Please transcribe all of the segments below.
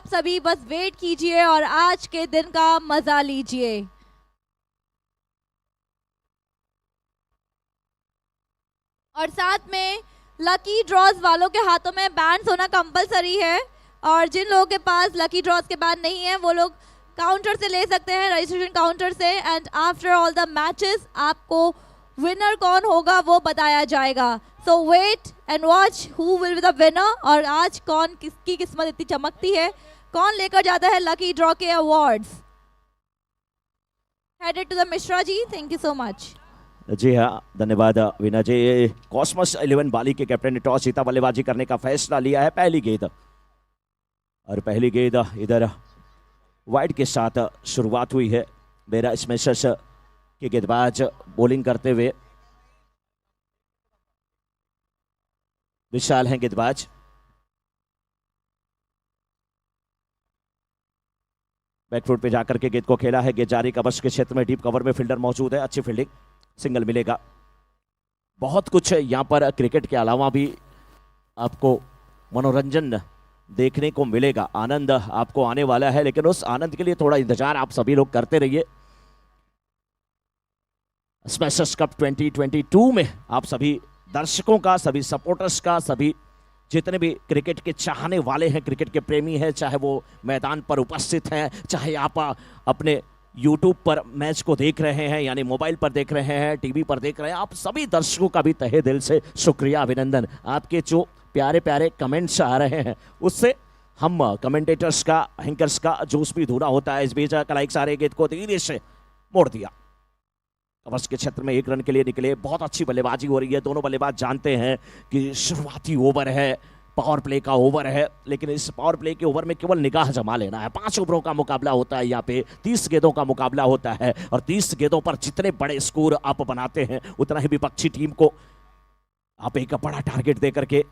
आप सभी बस वेट कीजिए और आज के दिन का मजा लीजिए। और साथ में लकी ड्रॉज वालों के हाथों में बैंड्स होना कंपलसरी है, और जिन लोगों के पास लकी ड्रॉज के बैंड नहीं है वो लोग काउंटर से ले सकते हैं, रजिस्ट्रेशन काउंटर से। And after all the matches आपको विनर कौन होगा वो बताया जाएगा। So wait and watch who will be the winner, और आज कौन किसकी किस्मत इतनी चमकती है, कौन लेकर जाता है लकी ड्रॉ के awards. Headed to the Mishra ji, thank you so much. जी हाँ, धन्यवाद वीना जी। कॉस्मस 11 बाली के कैप्टन ने टॉस जीता, बल्लेबाजी करने का फैसला लिया है। पहली गेंद, और पहली गेंद इधर वाइड के साथ शुरुआत हुई है। मेरा स्मैशर्स के गेंदबाज बॉलिंग करते हुए, विशाल हैं गेंदबाज। बैकफुट पे जाकर के गेंद को खेला है, गेंद जारी कवर्स के क्षेत्र में, डीप कवर में फील्डर मौजूद है, अच्छी फील्डिंग, सिंगल मिलेगा। बहुत कुछ यहाँ पर क्रिकेट के अलावा भी आपको मनोरंजन देखने को मिलेगा, आनंद आपको आने वाला है, लेकिन उस आनंद के लिए थोड़ा इंतजार आप सभी लोग करते रहिए। स्मैशर्स कप 2022 में आप सभी दर्शकों का, सभी सपोर्टर्स का, सभी जितने भी क्रिकेट के चाहने वाले हैं, क्रिकेट के प्रेमी हैं, चाहे वो मैदान पर उपस्थित हैं, चाहे आप अपने YouTube पर मैच को देख रहे हैं, यानी मोबाइल पर देख रहे हैं, टीवी पर देख रहे हैं, आप सभी दर्शकों का भी तहे दिल से शुक्रिया, अभिनंदन। आपके जो प्यारे प्यारे कमेंट्स आ रहे हैं उससे हम कमेंटेटर्स का, एंकर्स का जोश भी धूना होता है। इस बीच कलाइक सारे गेंद को धीरे से मोड़ दिया, कवर्स के क्षेत्र में 1 रन के लिए निकले। बहुत अच्छी बल्लेबाजी हो रही है, दोनों बल्लेबाज जानते हैं कि शुरुआती ओवर है, पावर प्ले का ओवर है, लेकिन इस पावर प्ले के ओवर में केवल निगाह जमा लेना है। 5 ओवरों का मुकाबला होता है, यहाँ पे 30 गेंदों का मुकाबला होता है, और 30 गेंदों पर जितने बड़े स्कोर आप बनाते हैं उतना ही विपक्षी टीम को आप एक बड़ा टारगेट देकर के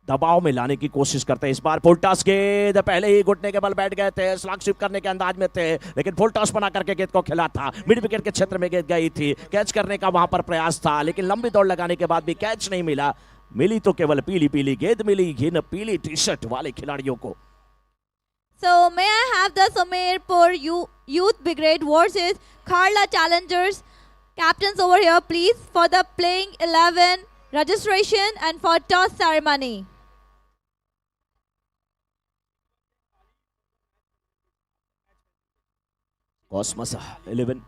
दबाव में लाने की कोशिश करते हैं। इस बार फुल टॉस गेंद, पहले ही घुटने के बल बैठ गए थे, स्लॉग स्वीप करने के अंदाज में थे, लेकिन फुल टॉस बना करके गेंद को खेला था। मिड विकेट के क्षेत्र में गेंद गई थी, कैच करने का वहां पर प्रयास था, लेकिन लंबी दौड़ लगाने के बाद भी कैच नहीं मिला। मिली तो केवल पीली पीली गेंद मिली, इन पीली टी शर्ट वाले खिलाड़ियों को। So may I have the Sumerpur Youth Brigade versus Kharla Challengers captains over here, please, for the playing 11 registration and for toss ceremony. Cosmos 11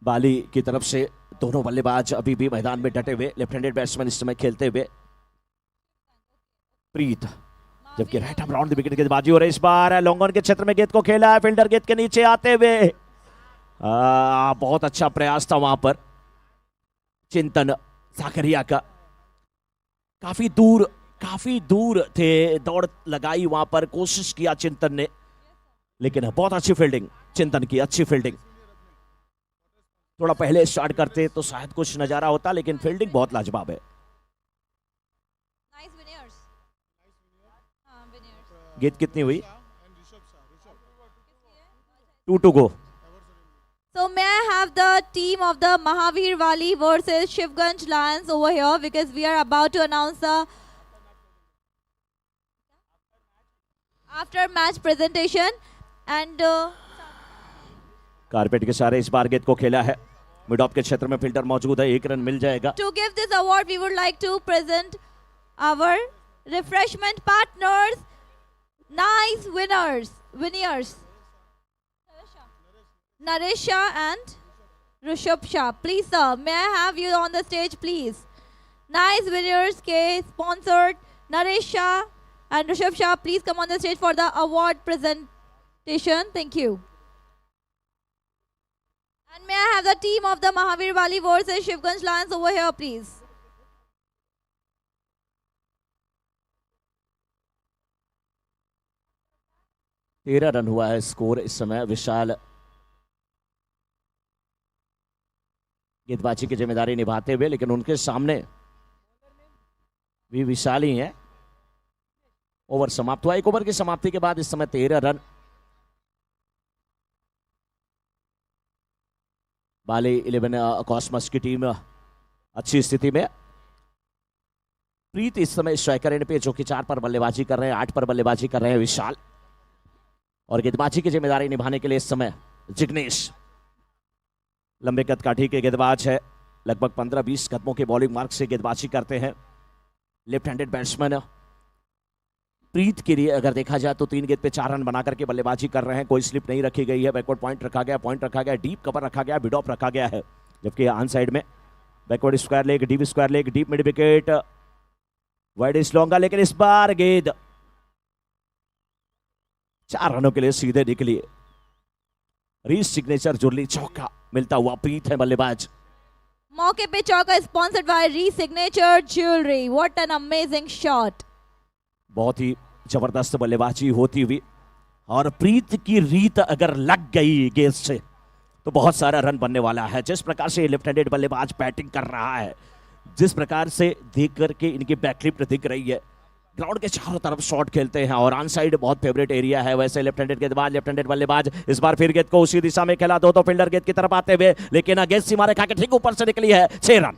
बाली की तरफ से दोनों बल्लेबाज अभी भी मैदान में डटे हुए, लेफ्ट हैंडेड बैट्समैन इस समय खेलते हुए प्रीत, जबकि right arm round the wicket गेंदबाजी हो रही है। इस बार लॉन्ग ऑन के क्षेत्र में गेंद को खेला है, फील्डर गेंद के नीचे आते हुए, बहुत अच्छा प्रयास था वहां पर चिंतन साकरिया का। काफी दूर थे, दौड़ लगाई वहां पर, कोशिश किया चिंतन ने, लेकिन बहुत अच्छी फील्डिंग चिंतन की, अच्छी फील्डिंग। थोड़ा पहले स्टार्ट करते तो शायद कुछ नजारा होता, लेकिन फील्डिंग बहुत लाजवाब है। गेंद कितनी हुई? 2 to go. So may I have the team of the Mahavir Wali versus Shivganj Lions over here, because we are about to announce the after match presentation and carpet के सारे इस बार गेंद को खेला है, मिड ऑफ के क्षेत्र में फील्डर मौजूद है, 1 रन मिल जाएगा। To give this award, we would like to present our refreshment partners, nice winners. Naresha and Rishabh Shah. Please, sir, may I have you on the stage, please? Nice winners के sponsored Naresha and Rishabh Shah. Please come on the stage for the award presentation. Thank you. And may I have the team of the Mahavir Wali versus Shivganj Lions over here, please? तेरह run हुआ है score इस समय। विशाल गेंदबाजी की जिम्मेदारी निभाते हुए, लेकिन उनके सामने भी विशाल ही है। ओवर समाप्त हुआ, 1 ओवर की समाप्ति के बाद इस समय 13 रन। बाली 11 कॉस्मस की टीम अच्छी स्थिति में। प्रीत इस समय स्ट्राइकर एंड पे जो कि 4 पर बल्लेबाजी कर रहे हैं, 8 पर बल्लेबाजी कर रहे हैं विशाल, और गेंदबाजी की जिम्मेदारी निभाने के लिए इस समय जिग्नेश। लंबे कद काठी के गेंदबाज है, लगभग 15-20 कदमों के बॉलिंग मार्क से गेंदबाजी करते हैं। लेफ्ट हैंडेड बैट्समैन प्रीत के लिए अगर देखा जाए तो 3 गेंद पे 4 रन बना करके बल्लेबाजी कर रहे हैं। कोई स्लिप नहीं रखी गई है, बैकवर्ड पॉइंट रखा गया, डीप कवर रखा गया, मिड ऑफ रखा गया है, जबकि ऑन साइड में backward square leg, deep mid wicket, wide is लॉन्गा, लेकिन इस बार गेंद 4 रनों के लिए सीधे निकली। रीस सिग्नेचर जुर्ली चौका मिलता हुआ प्रीत है बल्लेबाज। मौके पे चौका स्पॉन्सर्ड बाय री signature jewellery. What an amazing shot. बहुत ही जबरदस्त बल्लेबाजी होती हुई, और प्रीत की रीत अगर लग गई गेंद से तो बहुत सारा रन बनने वाला है। जिस प्रकार से लेफ्ट हैंडेड बल्लेबाज बैटिंग कर रहा है, जिस प्रकार से देख करके इनकी बैकलिफ्ट दिख रही है, ग्राउंड के चारों तरफ शॉट खेलते हैं और ऑन साइड बहुत फेवरेट एरिया है। वैसे लेफ्ट हैंडेड गेंदबाज, लेफ्ट हैंडेड बल्लेबाज इस बार फिर गेंद को उसी दिशा में खेला, दो फील्डर गेंद की तरफ आते हुए, लेकिन गेंद सीमा रेखा के ठीक ऊपर से निकली है। 6 रन।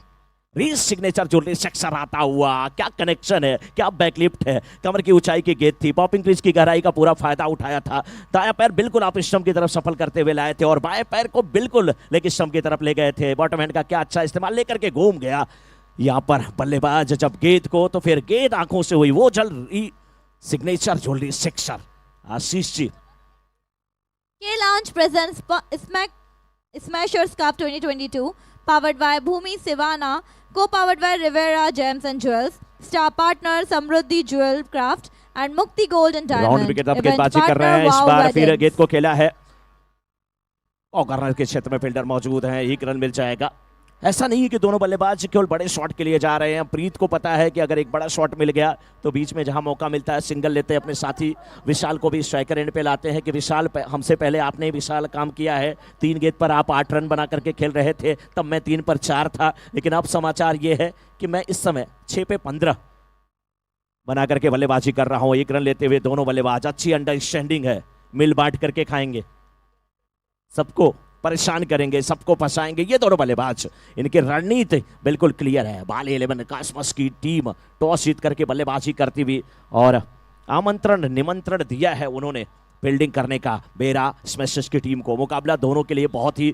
रीस सिग्नेचर ज्वेलरी सिक्सर आता हुआ, क्या कनेक्शन है, क्या बैकलिफ्ट है, कमर की ऊंचाई की गेंद थी, पॉपिंग क्रीज की गहराई का पूरा फायदा उठाया था। दायां पैर बिल्कुल आप स्टंप की तरफ सफल करते हुए लाए थे और बाएं पैर को बिल्कुल लेग स्टंप की तरफ ले गए थे। बॉटम हैंड का क्या अच्छा इस्तेमाल लेकर के घूम गया यहां पर बल्लेबाज जब गेंद को, तो फिर गेंद आंखों से हुई वो जल signature jewellery sixer. Ashish ji. के launch presents smashers cup 2022 powered by Bhumi Sivana, co-powered by Rivera Gems and Jewels, star partner Samruddhi Jewel Craft and Mukti Gold and Diamond। Round wicket अब गेंदबाजी कर रहे हैं, इस बार फिर गेंद को खेला है और कॉर्नर के क्षेत्र में फील्डर मौजूद है, 1 रन मिल जाएगा। ऐसा नहीं है कि दोनों बल्लेबाज केवल बड़े शॉट के लिए जा रहे हैं। प्रीत को पता है कि अगर एक बड़ा शॉट मिल गया तो बीच में जहां मौका मिलता है सिंगल लेते हैं। अपने साथी विशाल को भी स्ट्राइकर एंड पे लाते हैं कि विशाल हमसे पहले आपने विशाल काम किया है, 3 गेंद पर आप 8 रन बना करके खेल रहे थे, तब मैं 3 पर 4 था, लेकिन अब समाचार ये है कि मैं इस समय 6 पे 15 बना करके बल्लेबाजी कर रहा हूँ। 1 रन लेते हुए दोनों बल्लेबाज, अच्छी अंडरस्टैंडिंग है, मिल बांट करके खाएंगे, सबको परेशान करेंगे, सबको फंसाएंगे ये दोनों बल्लेबाज। इनकी रणनीति बिल्कुल क्लियर है। बाली 11 कास्मस की टीम टॉस जीत करके बल्लेबाजी करती हुई और आमंत्रण निमंत्रण दिया है उन्होंने फील्डिंग करने का बेरा स्मैशर्स की टीम को। मुकाबला दोनों के लिए बहुत ही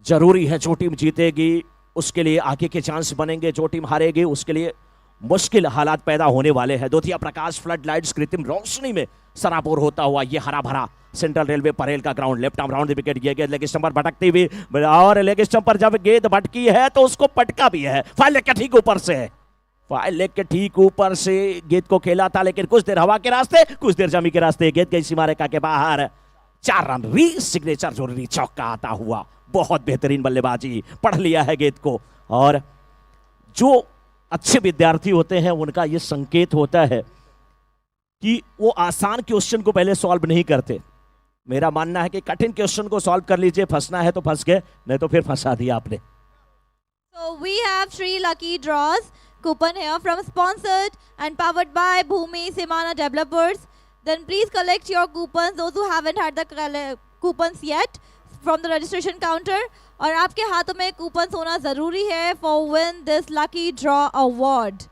जरूरी है। जो टीम जीतेगी उसके लिए आगे के चांस बनेंगे, जो टीम हारेगी उसके लिए मुश्किल हालात पैदा होने वाले हैं। दोथिया प्रकाश फ्लड लाइट्स कृत्रिम रोशनी में सराबोर होता हुआ ये हरा भरा सेंट्रल रेलवे परेल का ground, left arm round the wicket, ये गेंद लेग स्टंप पर भटकती हुई, और लेग स्टंप पर जब गेंद भटकी है तो उसको पटका भी है। फाइल लेग के ठीक ऊपर से, फाइल लेग के ठीक ऊपर से गेंद को खेला था, लेकिन कुछ देर हवा के रास्ते, कुछ देर जमी के रास्ते, गेंद गई सीमा रेखा के बाहर। 4 रन। री सिग्नेचर ज्वेलरी चौका आता हुआ, बहुत बेहतरीन बल्लेबाजी, पढ़ लिया है गेंद को, और जो अच्छे विद्यार्थी होते हैं उनका यह संकेत होता है कि वो आसान क्वेश्चन को पहले सॉल्व नहीं करते। मेरा मानना है कि कठिन क्वेश्चन को सॉल्व कर लीजिए, फंसना है तो फंस गए, नहीं तो फिर फंसा दिया आपने। So we have 3 lucky draws coupon here from sponsored and powered by Bhumi Simana Developers. Then please collect your coupons, those who haven't had the coupons yet, from the registration counter. और आपके हाथों में coupons होना जरूरी है for win this lucky draw award.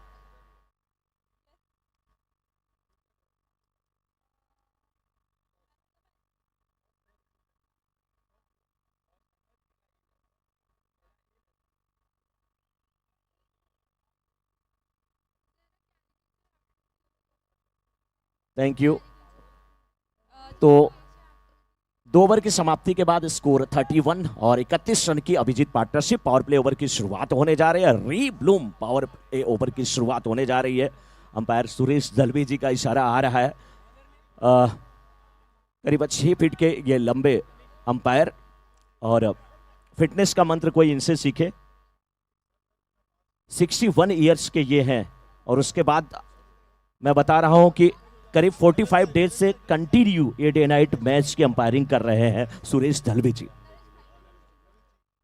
Thank you. तो 2 over की समाप्ति के बाद स्कोर 31 और 31 रन की Abhijit partnership. Power play over की शुरुआत होने जा रही है, री ब्लूम पावर प्ले ओवर की शुरुआत होने जा रही है। अंपायर सुरेश दलवी जी का इशारा आ रहा है, करीब 6 फीट के ये लंबे अंपायर, और फिटनेस का मंत्र कोई इनसे सीखे। 61 ईयर्स के ये हैं, और उसके बाद मैं बता रहा हूं कि करीब 45 डेज से कंटिन्यू ये डे नाइट मैच की अंपायरिंग कर रहे हैं सुरेश दलवी जी।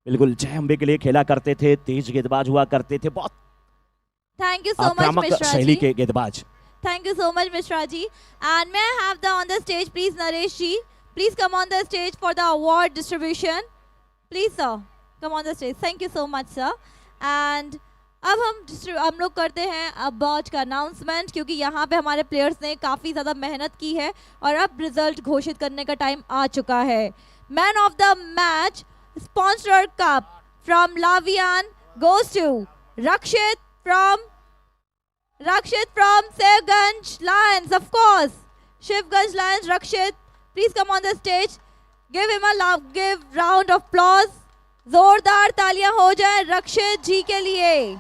बिल्कुल जय अंबे के लिए खेला करते थे, तेज गेंदबाज हुआ करते थे, बहुत Thank you so much, Mishra शैली ji. के गेंदबाज। Thank you so much, Mishra ji. And may I have the on the stage, please, Naresh ji. Please come on the stage for the award distribution. Please, sir, come on the stage. Thank you so much, sir. And अब हम लोग करते हैं award का announcement, क्योंकि यहाँ पे हमारे प्लेयर्स ने काफ़ी ज़्यादा मेहनत की है और अब रिजल्ट घोषित करने का टाइम आ चुका है। Man of the match sponsor cup from लावियान goes to Rakshit from Shivganj Lions, of course Shivganj Lions. Rakshit, please come on the stage, give him a give round of applause. जोरदार तालियां हो जाए रक्षित जी के लिए।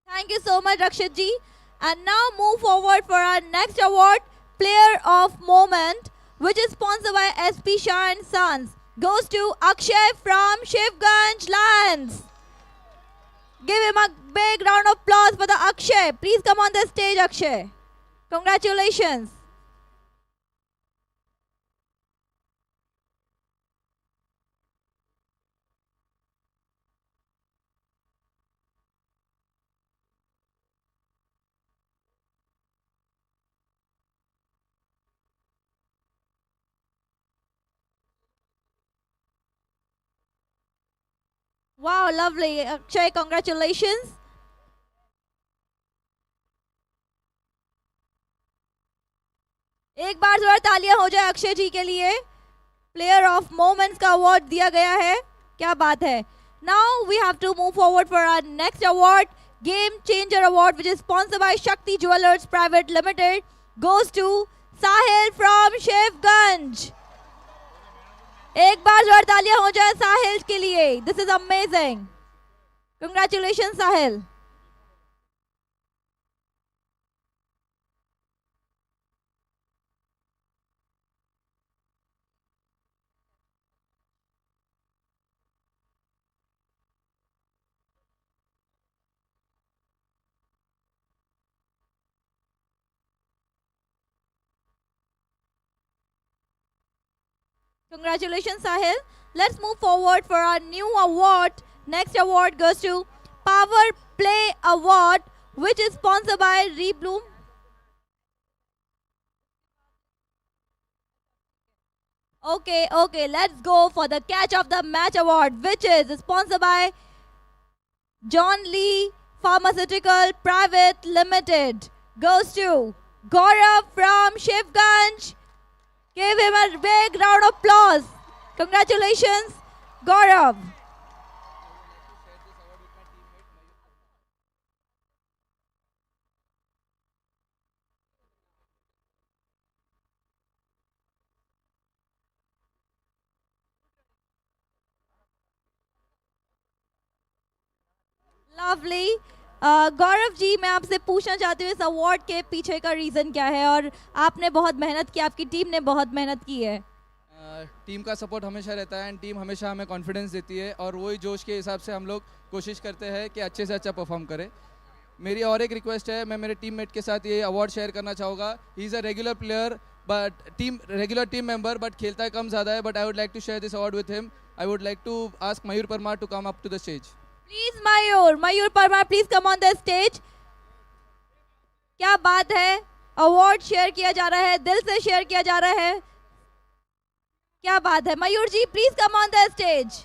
Thank you so much, Rakshit ji. And now move forward for our next award, Player of Moment, which is sponsored by SP Shah and Sons. Goes to Akshay from Shivganj Lions. Give him a big round of applause for the Akshay. Please come on the stage, Akshay. Congratulations. Wow, lovely. Akshay, congratulations. एक बार जोर तालियां हो जाए अक्षय जी के लिए। Player of moments का award दिया गया है, क्या बात है। Now we have to move forward for our next award, game changer award, which is sponsored by Shakti Jewellers Private Limited, goes to Sahil from Shivganj. एक बार जोर तालियां हो जाए साहिल के लिए। This is amazing, congratulation Sahil. Congratulations, Sahil. Let's move forward for our new award. Next award goes to Power Play Award, which is sponsored by Rebloom. Okay, let's go for the Catch of the Match Award, which is sponsored by John Lee Pharmaceutical Private Limited. Goes to Gaurav from Shivganj. Give him a big round of applause. Congratulations, Gaurav. Lovely. Gaurav ji, मैं आपसे पूछना चाहती हूँ इस award के पीछे का reason क्या है, और आपने बहुत मेहनत की, आपकी टीम ने बहुत मेहनत की है। टीम का सपोर्ट हमेशा रहता है एंड टीम हमेशा हमें कॉन्फिडेंस देती है और वही जोश के हिसाब से हम लोग कोशिश करते हैं कि अच्छे से अच्छा परफॉर्म करें। मेरी और एक रिक्वेस्ट है, मैं मेरे टीममेट के साथ ये अवार्ड शेयर करना चाहूँगा। He is a regular player but regular team member, but खेलता है कम ज़्यादा है, but I would like to share this award with him. I would like to ask Mayur Parmar to come up to the stage. Please Mayur Parmar, please come on the stage. क्या बात है, award share किया जा रहा है, दिल से शेयर किया जा रहा है, क्या बात है। Mayur ji, please come on the stage.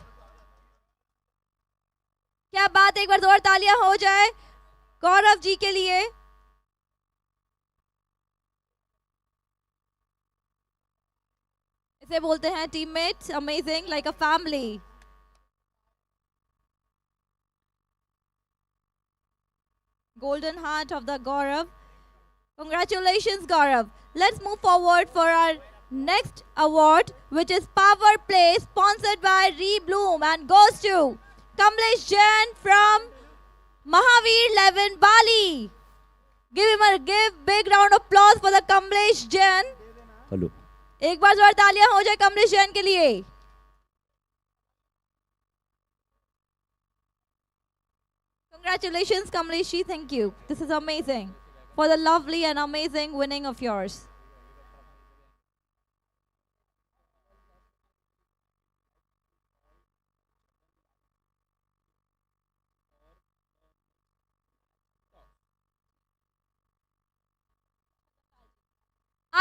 क्या बात है, एक बार जोर तालियां हो जाए गौरव जी के लिए। इसे बोलते हैं teammates, amazing, like a family. Golden Heart of the Gaurav. Congratulations, Gaurav. Let's move forward for our next award, which is Power Play, sponsored by Rebloom, and goes to Kamlesh Jain from Mahavir 11 Bali. Give big round of applause for the Kamlesh Jain. Hello, एक बार जोर तालियां हो जाए कमलेश जैन के लिए। Congratulations, Kamlesh. Thank you. This is amazing for the lovely and amazing winning of yours.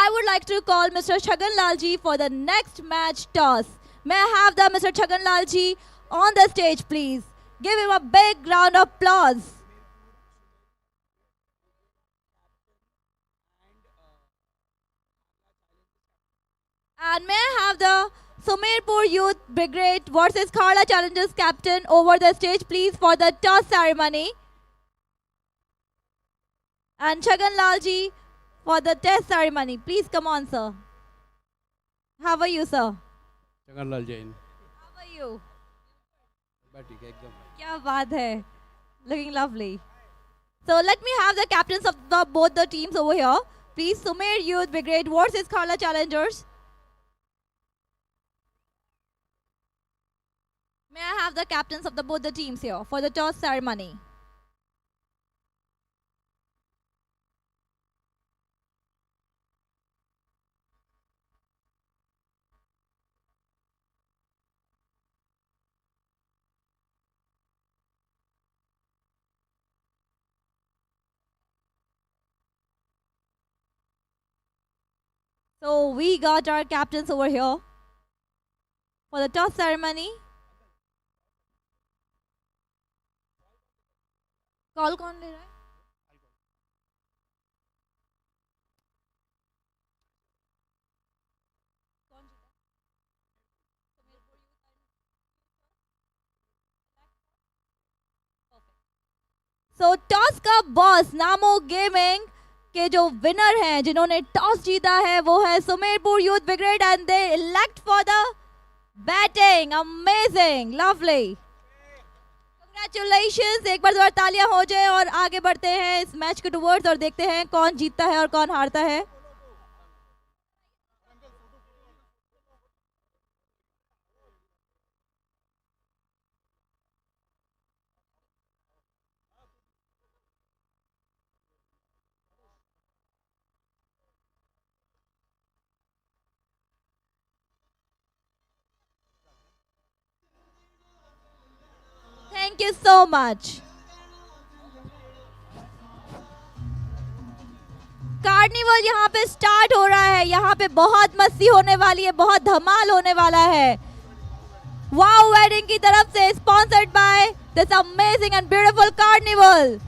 I would like to call Mr. Chhagan Lal ji for the next match toss. May I have the Mr. Chhagan Lal ji on the stage, please? Give him a big round of applause. And may I have the Sumerpur Youth Brigade versus Kharla Challengers captain over the stage, please, for the toss ceremony. And Chhagan Lal ji for the test ceremony. Please come on, sir. How are you, sir? Changan Lal Jain How are you? ठीक है एकदम क्या बात है. Looking lovely. So let me have the captains of both the teams over here. Please, Sumer Youth Brigade versus Kharla Challengers. May I have the captains of both the teams here for the toss ceremony? So we got our captains over here for the toss ceremony. Call कौन ले रहा है? So toss का boss Namo gaming के जो winner हैं, जिन्होंने toss जीता है, वो है Sumerpur youth brigade and they elect for the batting. Amazing, lovely, congratulations. एक बार दोबारा तालियां हो जाए और आगे बढ़ते हैं इस मैच के टुवर्ड्स और देखते हैं कौन जीतता है और कौन हारता है. Thank you so much. Carnival यहाँ पे स्टार्ट हो रहा है. यहाँ पे बहुत मस्ती होने वाली है, बहुत धमाल होने वाला है. वाओ वेडिंग की तरफ से sponsored by this amazing and beautiful carnival.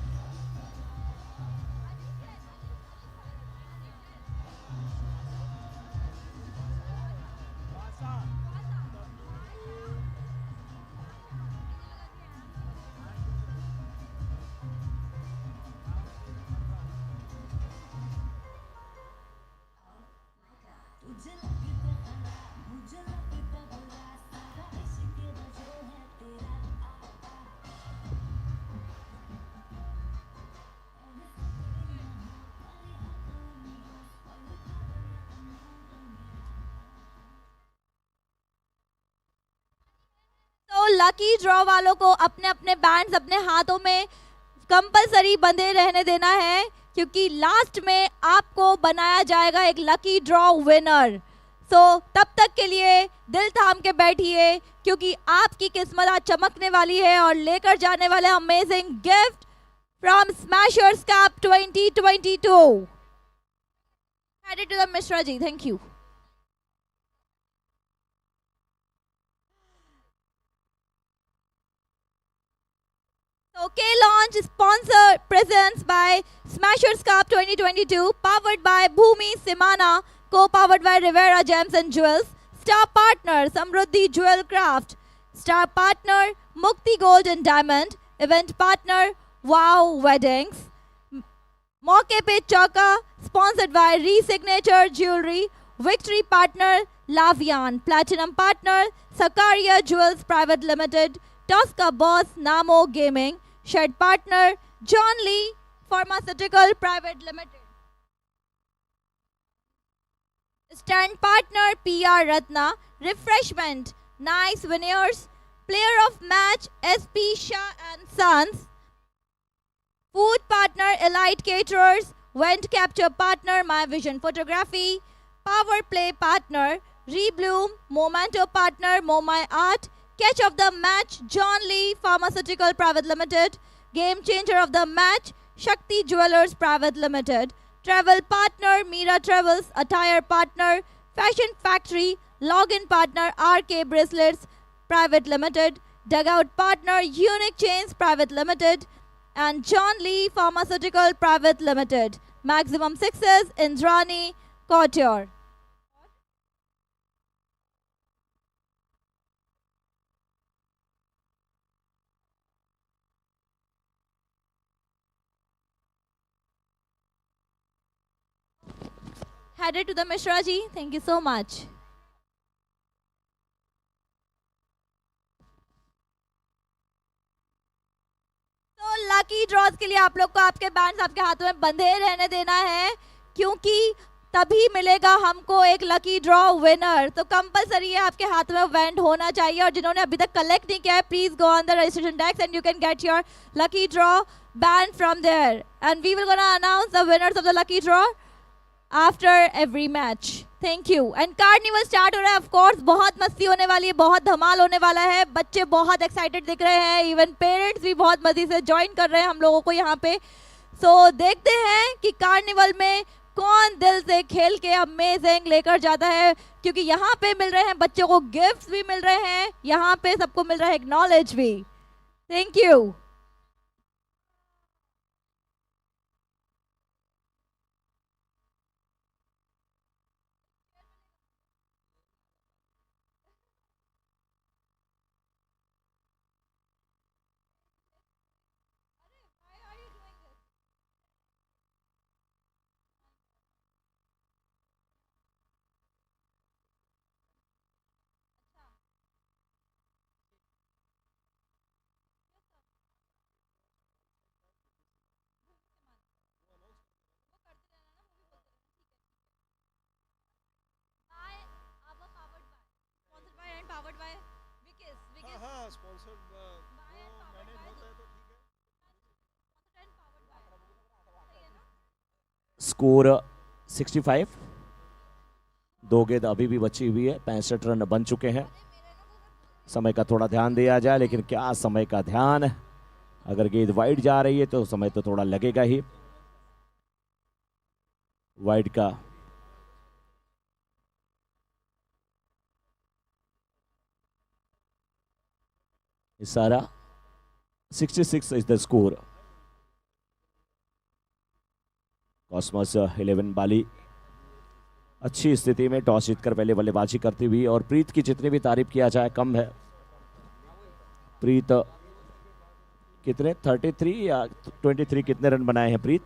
Lucky draw वालों को अपने अपने बैंड्स अपने हाथों में कंपलसरी बंधे रहने देना है, क्योंकि लास्ट में आपको बनाया जाएगा एक लकी ड्रॉ विनर. सो तब तक के लिए दिल थाम के बैठिए, क्योंकि आपकी किस्मत आज चमकने वाली है और लेकर जाने वाले amazing gift from smashers cup 2022. Headed to the Mishra ji. Thank you. So K-Launch sponsor presents by Smashers Cup 2022, powered by Bhumi Simana, co-powered by Rivera Gems and Jewels. Star partner Samruddhi Jewel Craft. Star partner Mukti Gold and Diamond. Event partner Wow Weddings. मौके पे चौका sponsored by Resignature Jewelry. Victory partner Lavian. Platinum partner Sakaria Jewels Private Limited. Tosca boss Namo Gaming. Shed partner John Lee Pharmaceutical Private Limited. Stand partner PR Ratna. Refreshment Nice Veneers. Player of match SP Shah and Sons. Food partner Elite Caterers. Vent capture partner My Vision Photography. Power play partner Rebloom. Momento partner Momai Art. Catch of the match John Lee Pharmaceutical Private Limited. Game changer of the match Shakti Jewelers Private Limited. travel partner Mira Travels, attire partner Fashion Factory, login partner RK Bracelets Private Limited, dugout partner Unique Chains Private Limited, and John Lee Pharmaceutical Private Limited. Maximum success, Indrani Couture. Headed to the Mishra ji. Thank you so much. तो lucky draws के लिए आप लोग को आपके bands आपके हाथों में बंधे रहने देना है, क्योंकि तभी मिलेगा हमको एक लकी ड्रॉ विनर। तो कंपलसरी है आपके हाथ में बैंड होना चाहिए, और जिन्होंने अभी तक कलेक्ट नहीं किया है, please go on the registration desk and you can get your lucky draw band from there, and we will gonna announce the winners of the lucky draw after every match. Thank you. And carnival start हो रहा है, of course बहुत मस्ती होने वाली है, बहुत धमाल होने वाला है। बच्चे बहुत एक्साइटेड दिख रहे हैं, इवन पेरेंट्स भी बहुत मजे से ज्वाइन कर रहे हैं हम लोगों को यहाँ पे। सो देखते हैं कि कार्निवल में कौन दिल से खेल के अमेजिंग लेकर जाता है, क्योंकि यहाँ पे मिल रहे हैं बच्चों को गिफ्ट्स भी मिल रहे हैं, यहाँ पे सबको मिल रहा है नॉलेज भी। Thank you. Powered by Vikis. Vikis. हाँ स्पॉन्सर्ड वो मैनेज होता है तो ठीक है। स्कोर 65, 2 गेंद अभी भी बची हुई है, 65 रन बन चुके हैं। समय का थोड़ा ध्यान दिया जाए, लेकिन क्या समय का ध्यान, अगर गेंद वाइड जा रही है तो समय तो थोड़ा लगेगा ही। वाइड का इशारा। 66 इज द स्कोर। कॉस्मोस 11 बाली अच्छी स्थिति में टॉस जीतकर पहले बल्लेबाजी करती हुई, और प्रीत की जितनी भी तारीफ किया जाए कम है। प्रीत कितने 33 या 23 कितने रन बनाए हैं प्रीत?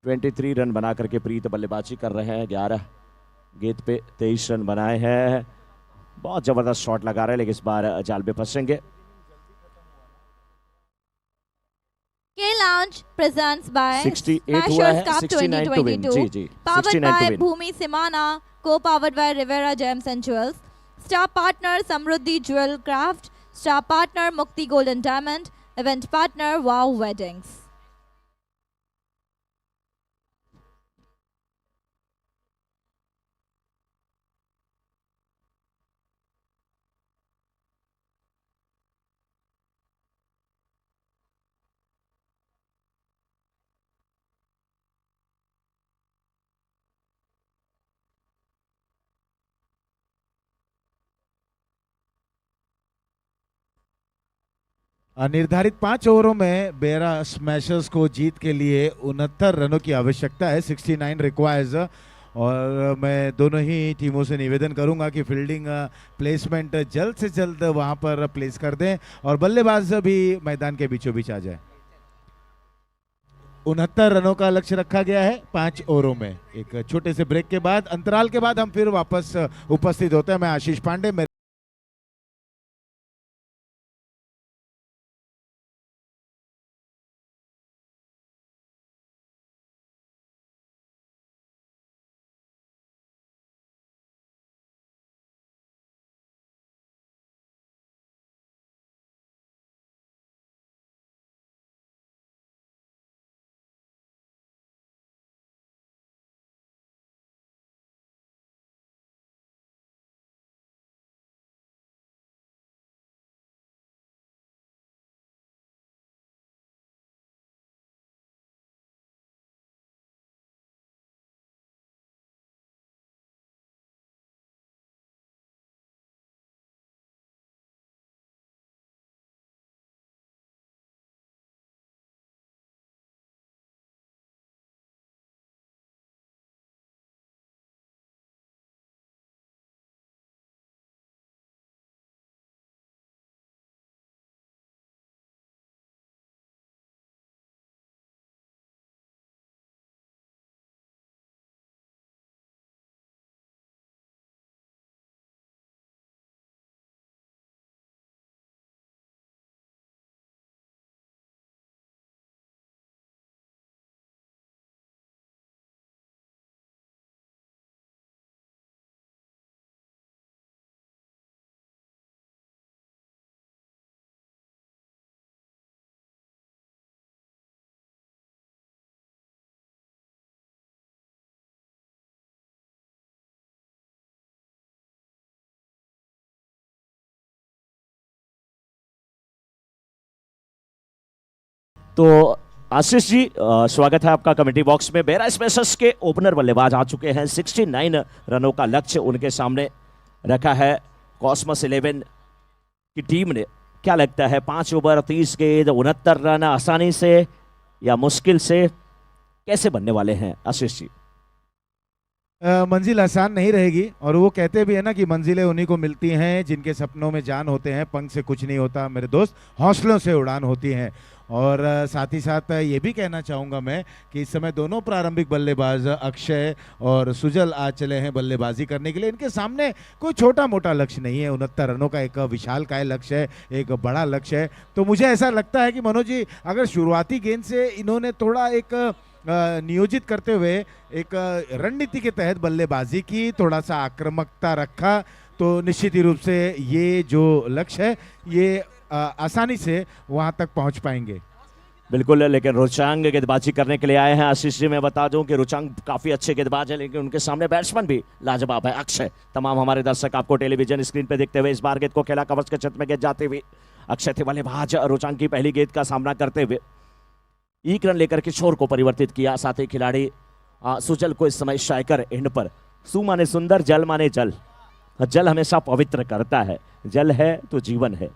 (23) रन बना करके प्रीत बल्लेबाजी कर रहे हैं। 11 गेंद पे 23 रन बनाए हैं। बहुत जबरदस्त शॉट लगा रहे हैं, लेकिन इस बार जाल पे फंसेंगे। K Lounge presents by 68 हुआ है, Smashers Cup 69 to win। 2022, ji ji, powered 69 to by win। Bhumi Simana, co-powered by Rivera Gems and Jewels, star partner Samruddhi Jewel Craft, star partner Mukti Gold and Diamond, event partner Wow Weddings। निर्धारित 5 ओवरों में बेरा smashers को जीत के लिए 69 रनों की आवश्यकता है, 69 रिक्वायर्स। और मैं दोनों ही टीमों से निवेदन करूंगा कि फील्डिंग प्लेसमेंट जल्द से जल्द वहां पर प्लेस कर दें, और बल्लेबाज भी मैदान के बीचों बीच आ जाए। 69 रनों का लक्ष्य रखा गया है 5 ओवरों में। एक छोटे से ब्रेक के बाद, अंतराल के बाद हम फिर वापस उपस्थित होते हैं। मैं आशीष पांडे। तो आशीष जी स्वागत है आपका कमेटी बॉक्स में। बेरा स्पेशल्स के ओपनर बल्लेबाज आ चुके हैं। 69 रनों का लक्ष्य उनके सामने रखा है कॉस्मस 11 की टीम ने। क्या लगता है 5 ओवर 30 गेंद 69 रन आसानी से या मुश्किल से कैसे बनने वाले हैं आशीष जी? मंजिल आसान नहीं रहेगी, और वो कहते भी है ना कि मंजिलें उन्हीं को मिलती हैं जिनके सपनों में जान होते हैं। पंख से कुछ नहीं होता मेरे दोस्त, हौसलों से उड़ान होती है। और साथ ही साथ ये भी कहना चाहूँगा मैं कि इस समय दोनों प्रारंभिक बल्लेबाज अक्षय और सुजल आज चले हैं बल्लेबाजी करने के लिए। इनके सामने कोई छोटा मोटा लक्ष्य नहीं है, 69 रनों का एक विशालकाय लक्ष्य है, एक बड़ा लक्ष्य है। तो मुझे ऐसा लगता है कि मनोज जी, अगर शुरुआती गेंद से इन्होंने थोड़ा एक नियोजित करते हुए एक रणनीति के तहत बल्लेबाजी की, थोड़ा सा आक्रामकता रखा, तो निश्चित ही रूप से ये जो लक्ष्य है ये आसानी से वहां तक पहुंच पाएंगे। बिल्कुल, लेकिन रुचांग गेंदबाजी करने के लिए आए हैं। आशीष जी, मैं बता दूं कि रुचांग काफी अच्छे गेंदबाज हैं, लेकिन उनके सामने बैट्समैन भी लाजवाब है अक्षय। तमाम हमारे दर्शक आपको टेलीविजन स्क्रीन पे देखते हुए इस बार गेंद को खेला कवच के क्षेत्र में गेंद जाते हुए अक्षय थे बल्लेबाज। रुचांग की पहली गेंद का सामना करते हुए 1 रन लेकर किशोर को परिवर्तित किया। साथ ही खिलाड़ी सुजल को इस समय स्ट्राइकर एंड पर। सु माने सुंदर, जल माने जल, जल हमेशा पवित्र करता है। जल है तो जीवन है।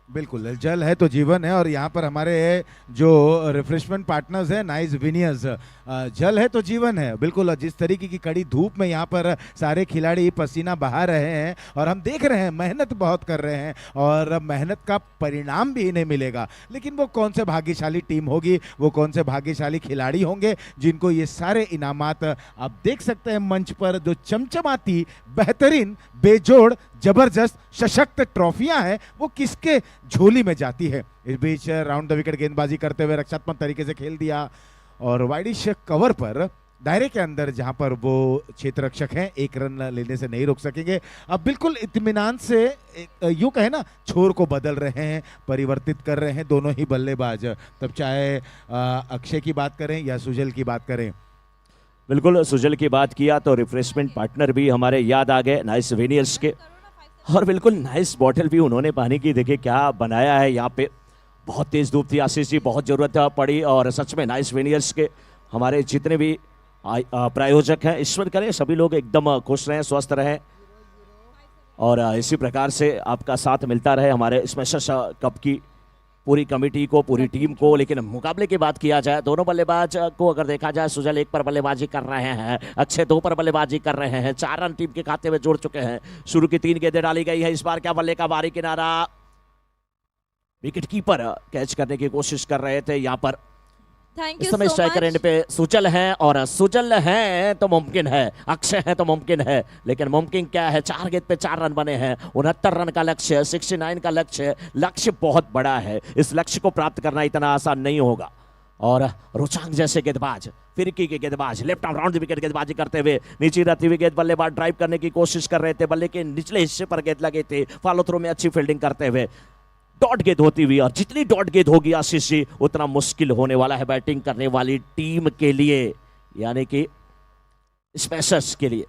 बिल्कुल, जल है तो जीवन है। और यहाँ पर हमारे जो रिफ्रेशमेंट पार्टनर्स हैं, नाइस विनियर्स, जल है तो जीवन है। बिल्कुल, जिस तरीके की कड़ी धूप में यहाँ पर सारे खिलाड़ी पसीना बहा रहे हैं और हम देख रहे हैं मेहनत बहुत कर रहे हैं और मेहनत का परिणाम भी इन्हें मिलेगा। लेकिन वो कौन से भाग्यशाली टीम होगी, वो कौन से भाग्यशाली खिलाड़ी होंगे जिनको ये सारे इनामात आप देख सकते हैं मंच पर, जो चमचमाती बेहतरीन बेजोड़ जबरदस्त सशक्त ट्रॉफियां हैं, वो किसके झोली में जाती है। इस बीच राउंड द विकेट गेंदबाजी करते हुए रक्षात्मक तरीके से खेल दिया और वाइडिश कवर पर दायरे के अंदर जहां पर वो क्षेत्र रक्षक हैं 1 रन लेने से नहीं रोक सकेंगे। अब बिल्कुल इत्मीनान से यूं कहे ना, छोर को बदल रहे हैं, परिवर्तित कर रहे हैं दोनों ही बल्लेबाज, तब चाहे अक्षय की बात करें या सुजल की बात करें। बिल्कुल, सुजल की बात किया तो रिफ्रेशमेंट पार्टनर भी हमारे याद आ गए, नाइस विनियर्स के। और बिल्कुल नाइस बॉटल भी उन्होंने पानी की, देखिए क्या बनाया है यहाँ पे। बहुत तेज धूप थी आशीष जी, बहुत जरूरत पड़ी और सच में नाइस विनियर्स के हमारे जितने भी प्रायोजक हैं, ईश्वर करें सभी लोग एकदम खुश रहें, स्वस्थ रहें और इसी प्रकार से आपका साथ मिलता रहे हमारे स्मैशर्स कप की पूरी कमेटी को, पूरी टीम को। लेकिन मुकाबले की बात किया जाए, दोनों बल्लेबाज को अगर देखा जाए, सुजल 1 पर बल्लेबाजी कर रहे हैं, अक्षय 2 पर बल्लेबाजी कर रहे हैं। 4 रन टीम के खाते में जोड़ चुके हैं। शुरू की 3 गेंदें डाली गई है। इस बार क्या बल्ले का बारी किनारा, विकेट कीपर कैच करने की कोशिश कर रहे थे यहाँ पर। थैंक इस यू समय सो स्ट्राइकर एंड मच। पे सुजल हैं और सुजल हैं तो मुमकिन है, अक्षय है तो मुमकिन है। लेकिन मुमकिन क्या है, 4 गेंद पे 4 रन बने हैं। 69 रन का लक्ष्य, 69 का लक्ष्य, लक्ष्य बहुत बड़ा है। इस लक्ष्य को प्राप्त करना इतना आसान नहीं होगा। और रुचांग जैसे गेंदबाज, फिरकी के गेंदबाज, लेफ्ट आर्म राउंड विकेट गेंदबाजी करते हुए नीचे रहती हुई गेंद बल्लेबाज ड्राइव करने की कोशिश कर रहे थे। बल्ले के निचले हिस्से पर गेंद लगे थे। फॉलो थ्रो में अच्छी फील्डिंग करते हुए डॉट गेंद होती हुई, और जितनी डॉट गेंद होगी आशीष जी उतना मुश्किल होने वाला है बैटिंग करने वाली टीम के लिए, यानी कि स्पेशर्स के लिए।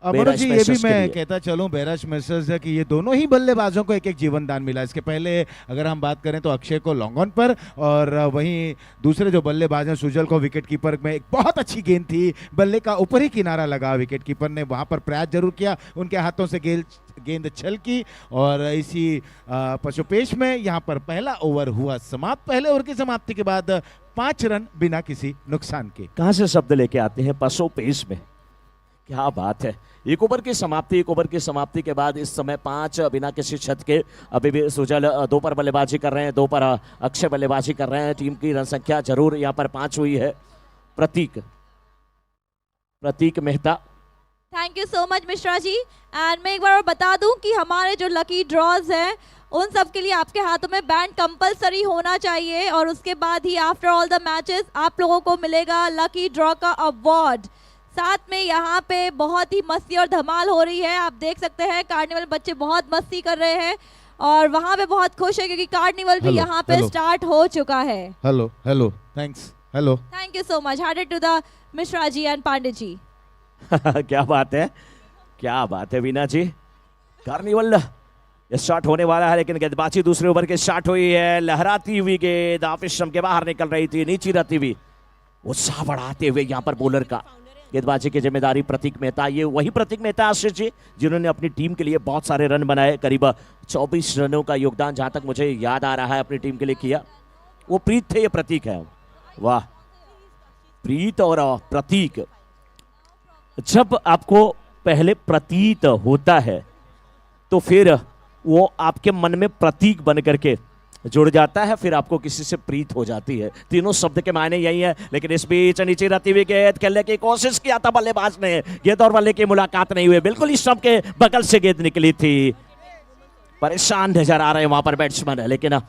मनोज जी, ये भी स्पेशर्स के मैं लिए। कहता चलूं बेरा स्मेशर्स है कि ये दोनों ही बल्लेबाजों को एक एक जीवन दान मिला। इसके पहले अगर हम बात करें तो अक्षय को लॉन्ग ऑन पर, और वहीं दूसरे जो बल्लेबाज हैं सुजल को विकेट कीपर में एक बहुत अच्छी गेंद थी, बल्ले का ऊपर ही किनारा लगा, विकेट कीपर ने वहां पर प्रयास जरूर किया, उनके हाथों से गेंद छल की और इसी पशुपेश में यहाँ पर पहला ओवर हुआ समाप्त। पहले ओवर की समाप्ति के बाद 5 रन बिना किसी नुकसान के। कहां से शब्द लेके आते हैं पशुपेश में, क्या बात है। 1 ओवर की समाप्ति के बाद इस समय 5 बिना किसी क्षत के। अभी भी सुजल 2 पर बल्लेबाजी कर रहे हैं, 2 पर अक्षय बल्लेबाजी कर रहे हैं। टीम की रन संख्या जरूर यहाँ पर 5 हुई है। Prateek Mehta, thank you so much Mishra ji. And मैं एक बार और बता दूं कि हमारे जो लकी ड्रॉज हैं उन सब के लिए आपके हाथों में बैंड कंपलसरी होना चाहिए, और उसके बाद ही आफ्टर ऑल द मैचेस आप लोगों को मिलेगा लकी ड्रॉ का अवार्ड। साथ में यहाँ पे बहुत ही मस्ती और धमाल हो रही है, आप देख सकते हैं कार्निवल बच्चे बहुत मस्ती कर रहे हैं और वहाँ पे बहुत खुश है क्योंकि कार्निवल भी यहाँ पे स्टार्ट हो चुका है। Hello thanks, hello thank you so much, hearted to the Mishra ji and Pandey ji. क्या बात है, क्या बात है वीना जी। कार्निवल ये शॉट होने वाला है, लेकिन गेंदबाजी दूसरे ओवर के शॉट हुई है। लहराती हुई गेंद ऑफ स्टंप के बाहर निकल रही थी, नीचे रहती हुई, उत्साह बढ़ाते हुए यहाँ पर बॉलर का। गेंदबाजी की जिम्मेदारी प्रतीक मेहता, ये वही प्रतीक मेहता आशीष जी जिन्होंने अपनी टीम के लिए बहुत सारे रन बनाए, करीब 24 रनों का योगदान जहां तक मुझे याद आ रहा है अपनी टीम के लिए किया। वो प्रीत थे, ये प्रतीक है। वाह, प्रीत और प्रतीक। जब आपको पहले प्रतीत होता है तो फिर वो आपके मन में प्रतीक बन करके जुड़ जाता है, फिर आपको किसी से प्रीत हो जाती है। तीनों शब्द के मायने यही है। लेकिन इस बीच नीचे रहती हुई गेंद खेलने की कोशिश किया था बल्लेबाज ने, गेंद और बल्ले की मुलाकात नहीं हुई, बिल्कुल इस स्टंप के बगल से गेंद निकली थी। परेशान नजर आ रहे हैं वहां पर बैट्समैन, लेकिन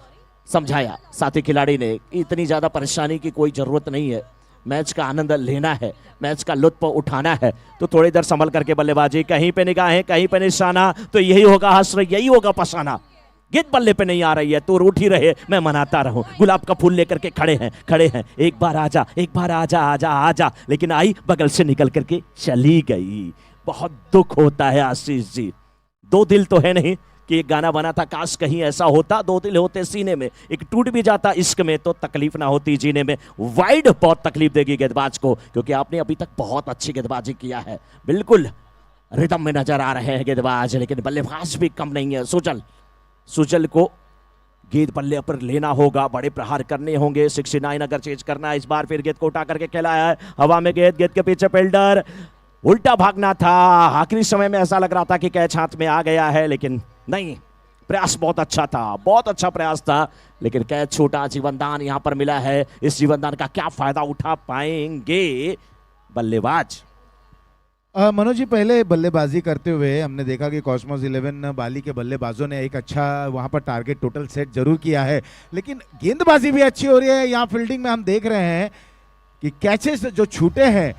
समझाया साथी खिलाड़ी ने, इतनी ज्यादा परेशानी की कोई जरूरत नहीं है, मैच का आनंद लेना है, मैच का लुत्फ उठाना है, तो थोड़ी देर संभल करके बल्लेबाजी, कहीं पे निगाहें कहीं पे निशाना, तो यही होगा हस्र, यही होगा पसाना। गेंद बल्ले पे नहीं आ रही है तो रूठ ही रहे, मैं मनाता रहूं। गुलाब का फूल लेकर के खड़े हैं, एक बार आजा, एक बार आजा आजा आजा, लेकिन आई बगल से निकल करके चली गई। बहुत दुख होता है आशीष जी। दो दिल तो है नहीं कि एक गाना बना था, काश कहीं ऐसा होता, दो दिल होते सीने में, एक टूट भी जाता इश्क में तो तकलीफ ना होती जीने में। वाइड बहुत तकलीफ देगी गेंदबाज को, क्योंकि आपने अभी तक बहुत अच्छी गेंदबाजी किया है, बिल्कुल रिदम में नजर आ रहे हैं गेंदबाज, लेकिन बल्लेबाज भी कम नहीं है। सुजल को गेंद बल्ले पर लेना होगा, बड़े प्रहार करने होंगे। 69 अगर चेंज करना है इस बार, फिर गेंद को उठा करके खेला है हवा में, गेंद के पीछे फील्डर, उल्टा भागना था। आखिरी समय में ऐसा लग रहा था कि कैच हाथ में आ गया है, लेकिन नहीं, प्रयास बहुत अच्छा था, बहुत अच्छा प्रयास था, लेकिन कैच छूटा। जीवनदान यहां पर मिला है, इस जीवनदान का क्या फायदा उठा पाएंगे बल्लेबाज? मनोज जी, पहले बल्लेबाजी करते हुए हमने देखा कि कॉस्मोस 11 बाली के बल्लेबाजों ने एक अच्छा वहां पर टारगेट टोटल सेट जरूर किया है, लेकिन गेंदबाजी भी अच्छी हो रही है। यहाँ फील्डिंग में हम देख रहे हैं कि कैचेस जो छूटे हैं,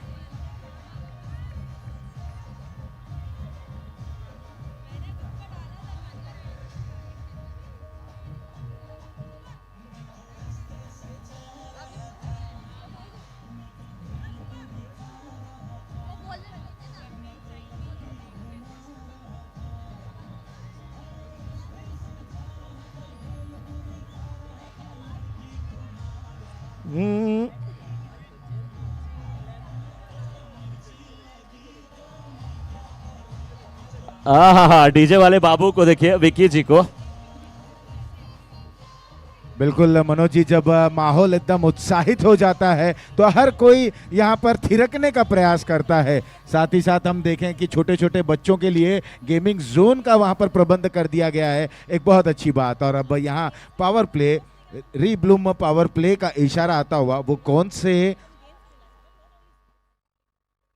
डीजे वाले बाबू को देखिए, विकी जी को। बिल्कुल मनोज जी, जब माहौल एकदम उत्साहित हो जाता है तो हर कोई यहाँ पर थिरकने का प्रयास करता है। साथ ही साथ हम देखें कि छोटे छोटे बच्चों के लिए गेमिंग जोन का वहाँ पर प्रबंध कर दिया गया है, एक बहुत अच्छी बात। और अब यहाँ पावर प्ले, रीब्लूम पावर प्ले का इशारा आता हुआ, वो कौन से?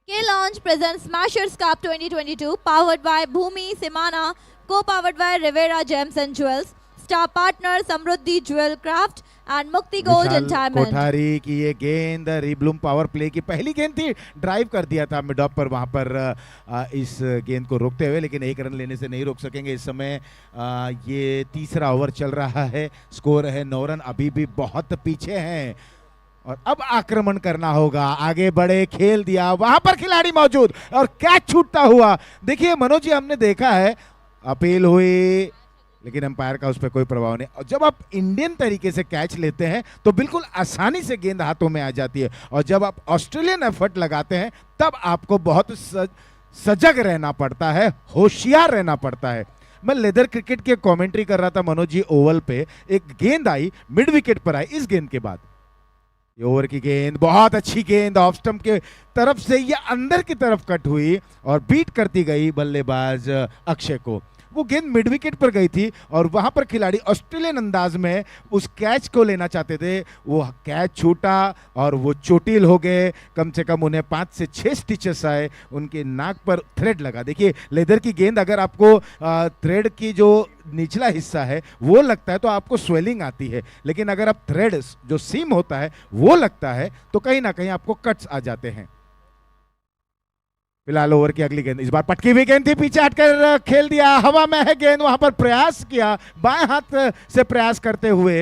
K-Launch presents Smashers Cup 2022, powered by Bhumi Simana, co-powered by Rivera Gems and Jewels, star partner Samruddhi Jewel Craft and Mukti Gold and Diamond. Kothari की ये गेंद रीब्लूम पावर प्ले की पहली गेंद थी, ड्राइव कर दिया था मिड ऑफ पर वहां पर इस गेंद को रोकते हुए, लेकिन एक रन लेने से नहीं रोक सकेंगे। इस समय ये तीसरा ओवर चल रहा है, स्कोर है 9 रन, अभी भी बहुत पीछे हैं और अब आक्रमण करना होगा। आगे बढ़े, खेल दिया, वहां पर खिलाड़ी मौजूद और कैच छूटता हुआ। देखिए मनोज जी, हमने देखा है अपील हुई, लेकिन अंपायर का उस पर कोई प्रभाव नहीं। और जब आप इंडियन तरीके से कैच लेते हैं तो बिल्कुल आसानी से गेंद हाथों में आ जाती है, और जब आप ऑस्ट्रेलियन एफर्ट लगाते हैं तब आपको बहुत सजग रहना पड़ता है, होशियार रहना पड़ता है। मैं लेदर क्रिकेट की कमेंट्री कर रहा था मनोज जी, ओवल पे एक गेंद आई, मिड विकेट पर आई। इस गेंद के बाद ये ओवर की गेंद, बहुत अच्छी गेंद, ऑफ स्टंप के तरफ से ये अंदर की तरफ कट हुई और बीट करती गई बल्लेबाज अक्षय को। वो गेंद मिड विकेट पर गई थी और वहां पर खिलाड़ी ऑस्ट्रेलियन अंदाज में उस कैच को लेना चाहते थे, वो कैच छूटा और वो चोटिल हो गए। कम से कम उन्हें 5 से 6 स्टिचेस आए, उनके नाक पर थ्रेड लगा। देखिए लेदर की गेंद, अगर आपको थ्रेड की जो निचला हिस्सा है वो लगता है तो आपको स्वेलिंग आती है, लेकिन अगर आप थ्रेड जो सीम होता है वो लगता है तो कहीं ना कहीं आपको कट्स आ जाते हैं। फिलहाल ओवर की अगली गेंद, इस बार पटकी हुई गेंद थी, पीछे हटकर खेल दिया, हवा में है गेंद, वहां पर प्रयास किया बाएं हाथ से प्रयास करते हुए।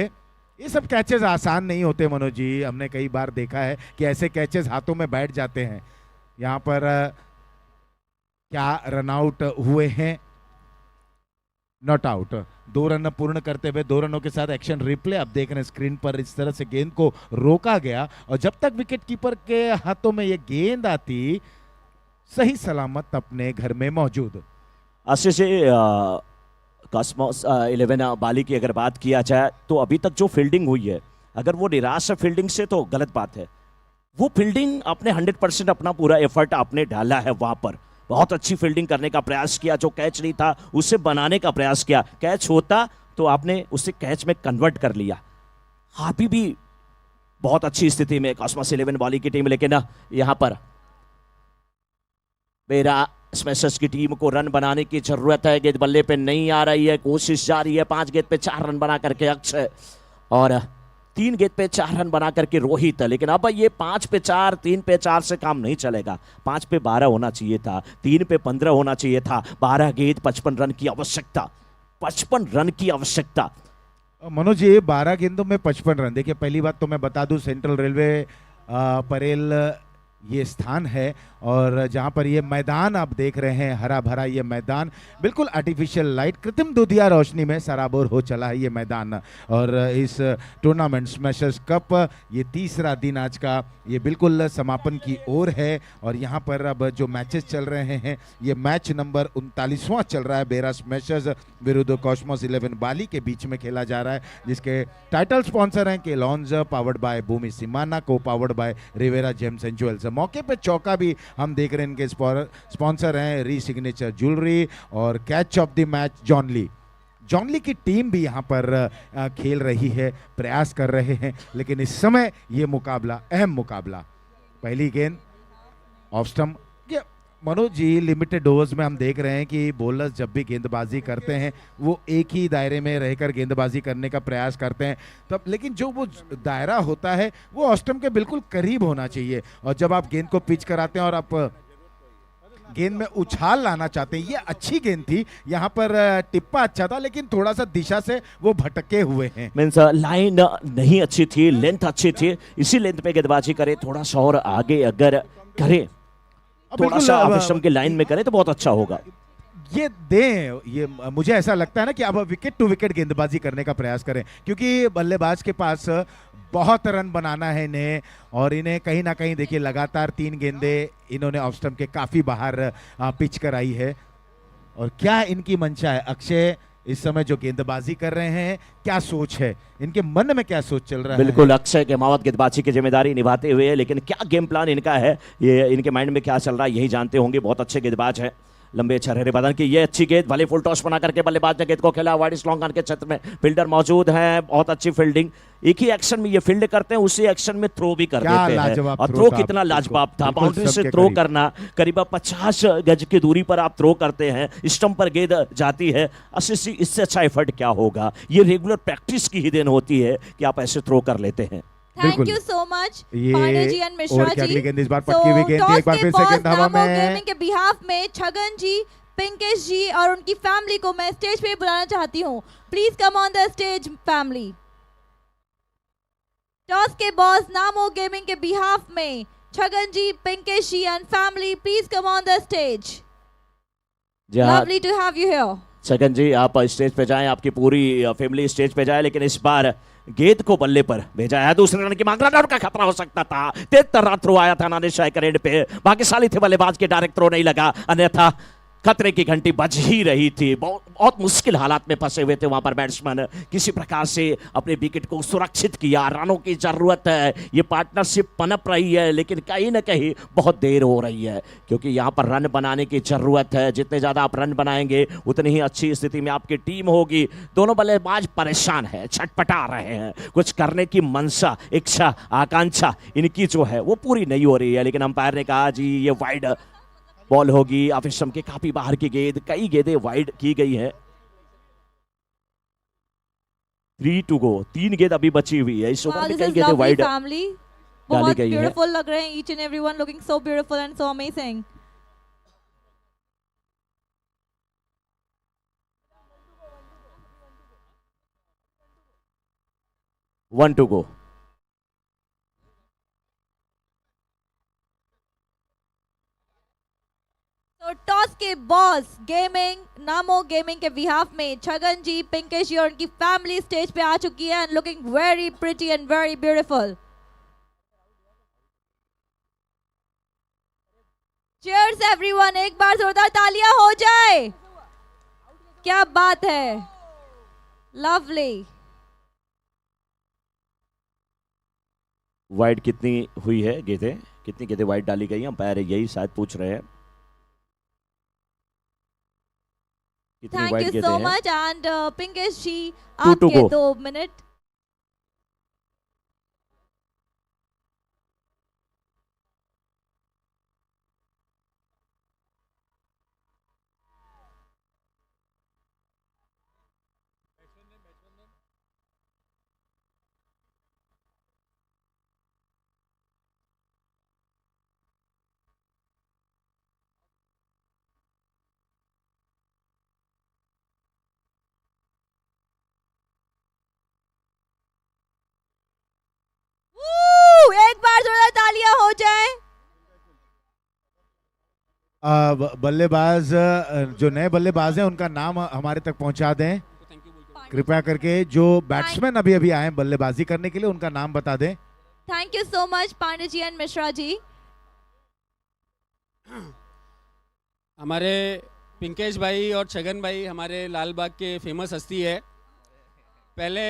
ये सब कैचेस आसान नहीं होते मनोज जी, हमने कई बार देखा है कि ऐसे कैचेस हाथों में बैठ जाते हैं। यहाँ पर क्या रनआउट हुए हैं, नॉट आउट। 2 रन पूर्ण करते हुए 2 रनों के साथ एक्शन रिप्ले आप देख रहे हैं स्क्रीन पर, इस तरह से गेंद को रोका गया और जब तक विकेट कीपर के हाथों में ये गेंद आती सही सलामत अपने घर में मौजूद। आशीष जी, कॉस्मोस 11 बाली की अगर बात किया जाए तो अभी तक जो फील्डिंग हुई है, अगर वो निराश है फील्डिंग से तो गलत बात है। वो फील्डिंग आपने 100% अपना पूरा एफर्ट आपने डाला है वहां पर, बहुत अच्छी फील्डिंग करने का प्रयास किया, जो कैच नहीं था उसे बनाने का प्रयास किया, कैच होता तो आपने उसे कैच में कन्वर्ट कर लिया। अभी भी बहुत अच्छी स्थिति में कॉस्मोस 11 बाली की टीम, लेकिन यहां पर मेरा स्मैशर्स की टीम को रन बनाने की जरूरत है। गेंद बल्ले पे नहीं आ रही है, कोशिश जारी है। 5 गेंद पे 4 रन बना करके अक्षय और 3 गेंद पे 4 रन बना करके रोहित, लेकिन अब ये 5 पे 4 3 पे 4 से काम नहीं चलेगा। 5 पे 12 होना चाहिए था, 3 पे 15 होना चाहिए था। 12 गेंद 55 रन की आवश्यकता, 55 रन की आवश्यकता। मनोज ये 12 गेंदों में 55 रन, देखिए पहली बात तो मैं बता दूं सेंट्रल रेलवे परेल ये स्थान है और जहां पर ये मैदान आप देख रहे हैं हरा भरा ये मैदान, बिल्कुल आर्टिफिशियल लाइट कृत्रिम दुधिया रोशनी में सराबोर हो चला है ये मैदान। और इस टूर्नामेंट स्मैशर्स कप ये तीसरा दिन आज का ये बिल्कुल समापन की ओर है और यहाँ पर अब जो मैचेस चल रहे हैं ये मैच नंबर 39वां चल रहा है। बेरा स्मैशर्स विरुद्ध कॉस्मोस 11 बाली के बीच में खेला जा रहा है, जिसके टाइटल स्पॉन्सर हैं केलॉन्स, powered by Bhoomi Simana, co-powered by Riviera Gems and Jewels. मौके पे चौका भी हम देख रहे हैं, इनके स्पॉन्सर हैं री सिग्नेचर ज्वेलरी और catch of the match John Lee की टीम भी यहाँ पर खेल रही है, प्रयास कर रहे हैं। लेकिन इस समय ये मुकाबला अहम मुकाबला, पहली गेंद off stump. Manoj ji limited overs में हम देख रहे हैं कि बॉलर्स जब भी गेंदबाजी करते हैं वो एक ही दायरे में रहकर गेंदबाजी करने का प्रयास करते हैं तब, लेकिन जो वो दायरा होता है वो ऑफ स्टंप के बिल्कुल करीब होना चाहिए। और जब आप गेंद को पिच कराते हैं और आप गेंद में उछाल लाना चाहते हैं, ये अच्छी गेंद थी, यहाँ पर टिप्पा अच्छा था लेकिन थोड़ा सा दिशा से वो भटके हुए हैं। मीन्स लाइन नहीं अच्छी थी, लेंथ अच्छी थी, इसी लेंथ पे गेंदबाजी करे, थोड़ा सा और आगे अगर करे, थोड़ा सा आवेशम के लाइन में करे तो बहुत अच्छा होगा। ये दें, ये मुझे ऐसा लगता है ना कि अब विकेट टू विकेट गेंदबाजी करने का प्रयास करें, क्योंकि बल्लेबाज के पास बहुत रन बनाना है इन्हें और इन्हें कहीं ना कहीं देखिए लगातार 3 गेंदें इन्होंने ऑफ स्टंप के काफी बाहर पिच कराई है। और क्या इनकी मंशा है, अक्षय इस समय जो गेंदबाजी कर रहे हैं क्या सोच है, इनके मन में क्या सोच चल रहा है? बिल्कुल अक्षय केमावत गेंदबाजी की जिम्मेदारी निभाते हुए, लेकिन क्या गेम प्लान इनका है, ये इनके माइंड में क्या चल रहा है यही जानते होंगे। बहुत अच्छे गेंदबाज हैं, लंबे छरहरे बदन की, ये अच्छी गेंद भले फुल टॉस बना करके बल्लेबाज ने गेंद को खेला वाइड स्लॉन्ग ऑन के क्षेत्र में, फील्डर मौजूद हैं, बहुत अच्छी फील्डिंग। एक ही एक्शन में ये फील्ड करते हैं, उसी एक्शन में थ्रो भी कर देते हैं और थ्रो कितना लाजवाब था। बाउंड्री से थ्रो करना, करीब 50 गज की दूरी पर आप थ्रो करते हैं, स्टंप पर गेंद जाती है, इससे अच्छा एफर्ट क्या होगा। ये रेगुलर प्रैक्टिस की ही देन होती है कि आप ऐसे थ्रो कर लेते हैं। Thank you so much Pandey ji and Mishra ji. गेंद इस बार पटकी हुई गेंद थी, एक बार फिर से गेंद हवा में। गेमिंग के बिहाफ में छगन जी, पिंकेश जी और उनकी फैमिली को मैं स्टेज पे बुलाना चाहती हूँ। Please come on the stage family. Toss के बॉस नामो गेमिंग के बिहाफ में Chhagan ji, Pinkesh ji and family, please come on the stage. Lovely to have you here. Chhagan ji आप स्टेज पे जाएं, आपकी पूरी फैमिली स्टेज पे जाए, लेकिन इस बार गेंद को बल्ले पर भेजा है, दूसरे रन की मांग, रन आउट का खतरा हो सकता था। तेज तर्रार थ्रो आया था नादिर शाह के एंड पे, भाग्यशाली थे बल्लेबाज के, डायरेक्ट थ्रो नहीं लगा, अन्यथा खतरे की घंटी बज ही रही थी। बहुत मुश्किल हालात में फंसे हुए थे वहां पर बैट्समैन, किसी प्रकार से अपने विकेट को सुरक्षित किया। रनों की जरूरत है, ये पार्टनरशिप पनप रही है, लेकिन कहीं ना कहीं बहुत देर हो रही है, क्योंकि यहाँ पर रन बनाने की जरूरत है। जितने ज्यादा आप रन बनाएंगे उतनी ही अच्छी स्थिति में आपकी टीम होगी। दोनों बल्लेबाज परेशान है, छटपटा रहे हैं, कुछ करने की मनसा, इच्छा, आकांक्षा इनकी जो है वो पूरी नहीं हो रही है। लेकिन अंपायर ने कहा जी ये वाइड बॉल होगी, ऑफ स्टंप के काफी बाहर की गेंद, कई गेंदें वाइड की गई है। 3 to go, 3 गेंद अभी बची हुई है इस ओवर में, कई गेंदें वाइड बहुत ब्यूटीफुल लग रहे हैं, each and everyone looking so beautiful and so amazing. One two go. तो टॉस के बॉस गेमिंग नामो गेमिंग के बिहाफ में छगन जी, पिंकेश जी और उनकी फैमिली स्टेज पे आ चुकी है and looking very pretty and very beautiful. Cheers everyone, एक बार जोरदार तालियां हो जाए। क्या बात है, लवली। वाइड कितनी हुई है गेंदें, कितनी गेंदें वाइड डाली गई हैं? अंपायर यही शायद पूछ रहे हैं, कितनी थैंक वाइड यू गेंदें सो हैं? Much and Pinkesh ji 2 to आपके go। 2 मिनट। एक बार जोरदार तालियां हो जाए। बल्लेबाज जो नए बल्लेबाज हैं उनका नाम हमारे तक पहुंचा दें कृपया करके। जो बैट्समैन अभी अभी आए बल्लेबाजी करने के लिए उनका नाम बता दें। Thank you so much Pandey ji and Mishra ji. हमारे पिंकेश भाई और छगन भाई हमारे लालबाग के फेमस हस्ती है। पहले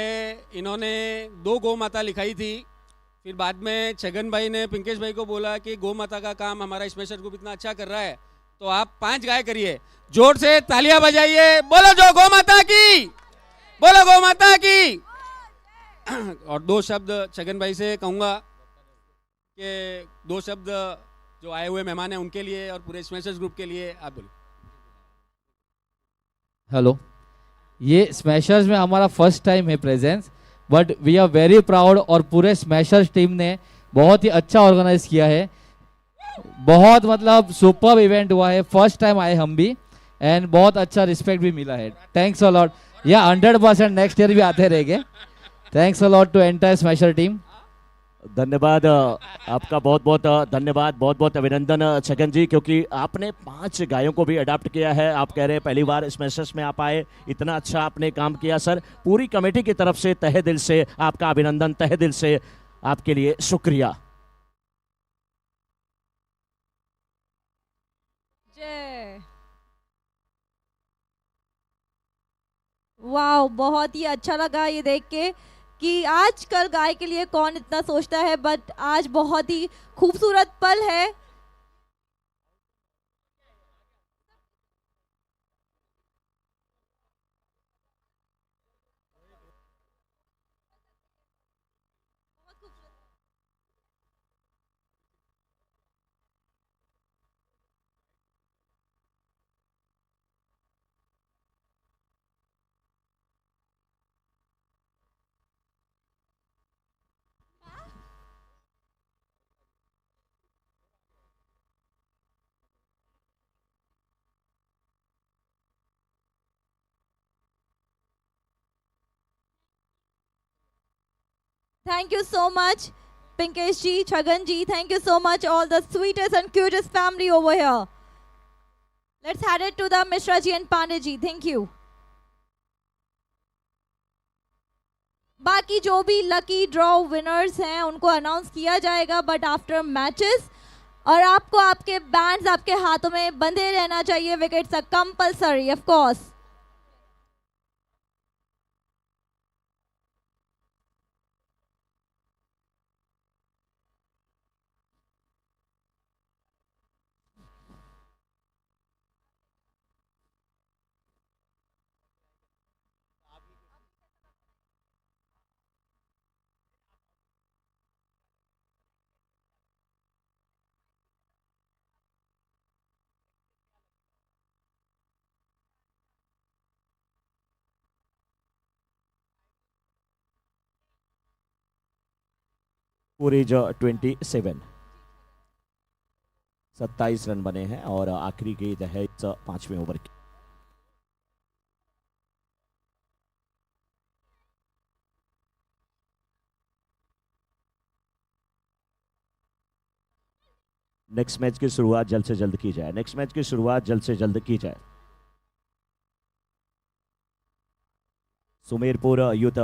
इन्होंने 2 गौ माता लिखाई थी, फिर बाद में छगन भाई ने पिंकेश भाई को बोला कि गौ माता का काम हमारा स्पेशल ग्रुप इतना अच्छा कर रहा है तो आप 5 गाय करिए। जोर से तालियां बजाइए, बोलो जो गौ माता की, बोलो गौ माता की। और 2 शब्द छगन भाई से कहूँगा कि 2 शब्द जो आए हुए मेहमान हैं उनके लिए और पूरे स्मैशर्स ग्रुप के लिए आप बोलो। हेलो, ये स्मैशर्स में हमारा फर्स्ट टाइम है presence, but we are very proud और पूरे स्मैशर्स टीम ने बहुत ही अच्छा ऑर्गेनाइज किया है। बहुत मतलब सुपर इवेंट हुआ है, फर्स्ट टाइम आए हम भी एंड बहुत अच्छा रिस्पेक्ट भी मिला है। Thanks a lot. या 100% नेक्स्ट ईयर भी आते रहेंगे। Thanks a lot to entire smasher team. धन्यवाद आपका, बहुत बहुत धन्यवाद, बहुत बहुत अभिनंदन छगन जी, क्योंकि आपने 5 गायों को भी अडॉप्ट किया है। आप कह रहे हैं पहली बार स्मैशर्स में आप आए, इतना अच्छा आपने काम किया सर। पूरी कमेटी की तरफ से तहे दिल से आपका अभिनंदन, तहे दिल से आपके लिए शुक्रिया। जय। वाह, बहुत ही अच्छा लगा ये देख के कि आजकल गाय के लिए कौन इतना सोचता है, बट आज बहुत ही खूबसूरत पल है। Thank you so much, Pinkesh ji, Chagan ji. Thank you so much, all the sweetest and cutest family over here. Let's head it to the Mishra ji and Pandey ji. Thank you. बाकी जो भी lucky draw winners हैं उनको announce किया जाएगा but after matches, और आपको आपके बैंड्स आपके हाथों में बंधे रहना चाहिए। Wickets are compulsory of course. पूरी जो 27 रन बने हैं और आखिरी गेंद है इस 5वें ओवर की। नेक्स्ट मैच की शुरुआत जल्द से जल्द की जाए, नेक्स्ट मैच की शुरुआत जल्द से जल्द की जाए। सुमेरपुर यूथ